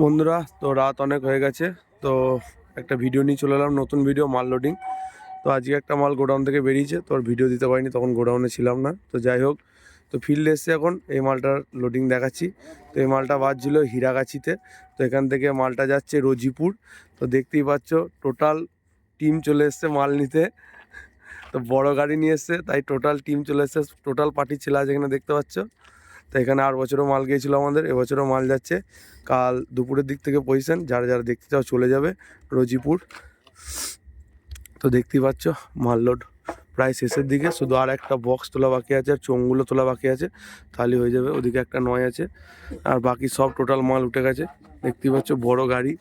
বন্ধুরা, তো রাত অনেক হয়ে গেছে। তো একটা ভিডিও নিয়ে চলে এলাম, নতুন ভিডিও, মাল লোডিং। তো আজকে একটা মাল গোডাউন থেকে বেরিয়েছে, তো ভিডিও দিতে পারিনি, তখন গোডাউনে ছিলাম না। তো যাই হোক, তো ফিল্ডে এসছে, এখন এই মালটার লোডিং দেখাচ্ছি। তো এই মালটা বাজছিল হীরাগাছিতে, তো এখান থেকে মালটা যাচ্ছে রোজিপুর। তো দেখতেই পাচ্ছ টোটাল টিম চলে এসছে মাল নিতে। তো বড় গাড়ি নিয়ে এসছে, তাই টোটাল টিম চলে এসছে, টোটাল পার্টির ছেলে আছে এখানে, দেখতে পাচ্ছ। তো এখানে আর বছরও মাল গিয়েছিলো আমাদের, এবছরও মাল যাচ্ছে। কাল দুপুরের দিক থেকে পজিশন, যারা যারা দেখতে চাও চলে যাবে রোজিপুর। তো দেখতেই পাচ্ছ মাল লোড প্রায় শেষের দিকে, শুধু আর একটা বক্স তোলা বাকি আছে, আর চোঙগুলো তোলা বাকি আছে, তাহলে হয়ে যাবে। ওদিকে একটা নয় আছে, আর বাকি সব টোটাল মাল উঠে গেছে। দেখতেই পাচ্ছ বড় গাড়ি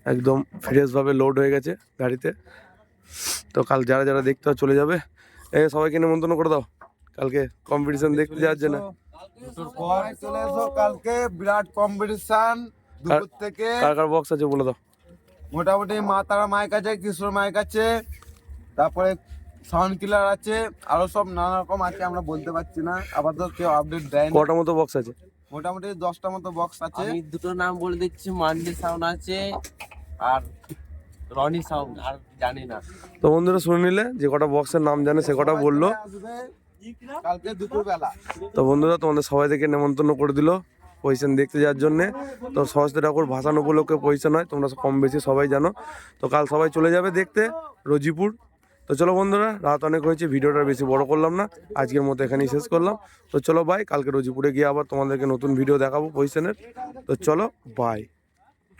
একদম ফ্রেশভাবে লোড হয়ে গেছে গাড়িতে। তো কাল যারা যারা দেখতে চাও চলে যাবে। সবাইকে নিমন্ত্রণ করে দাও কালকে কম্পিটিশন দেখতে যাওয়ার জন্য। চলে এসো কালকে, বিরাট কম্পিটিশন দুপুর থেকে। কার কার বক্স আছে বলে দাও। মোটামুটি মা তারা মাইক আছে, কিশোর মাইক আছে, তারপরে সাউন্ড কিলার আছে, আরো সব নানা রকম আছে, আমরা বলতে পারছি না, আপাতত কেউ আপডেট দেয় না। কটা মতো বক্স আছে? মোটামুটি 10টা মতো বক্স আছে। আমি দুটো নাম বলে দিচ্ছি, মান্ডি সাউন্ড আছে আর রনি সাউন্ড, আর জানি না। তো বন্ধুরা শুনে নিলে, যে কটা বক্সের নাম জানে সে কটা বললো। আসবে কালকে দুপুর বেলা। তো বন্ধুরা, তোমাদের সবাই থেকে নেমন্তন্ন করে দিল পজিশন দেখতে যাওয়ার জন্যে। তো সরস্বতী ঠাকুর ভাসান উপলক্ষে পজিশন হয়, তোমরা কম বেশি সবাই জানো। তো কাল সবাই চলে যাবে দেখতে রোজিপুর। তো চলো বন্ধুরা, রাত অনেক হয়েছে, ভিডিওটা বেশি বড় করলাম না, আজকের মতো এখানেই শেষ করলাম। তো চলো বাই, কালকে রোজিপুরে গিয়ে আবার তোমাদেরকে নতুন ভিডিও দেখাবো পজিশনের। তো চলো বাই।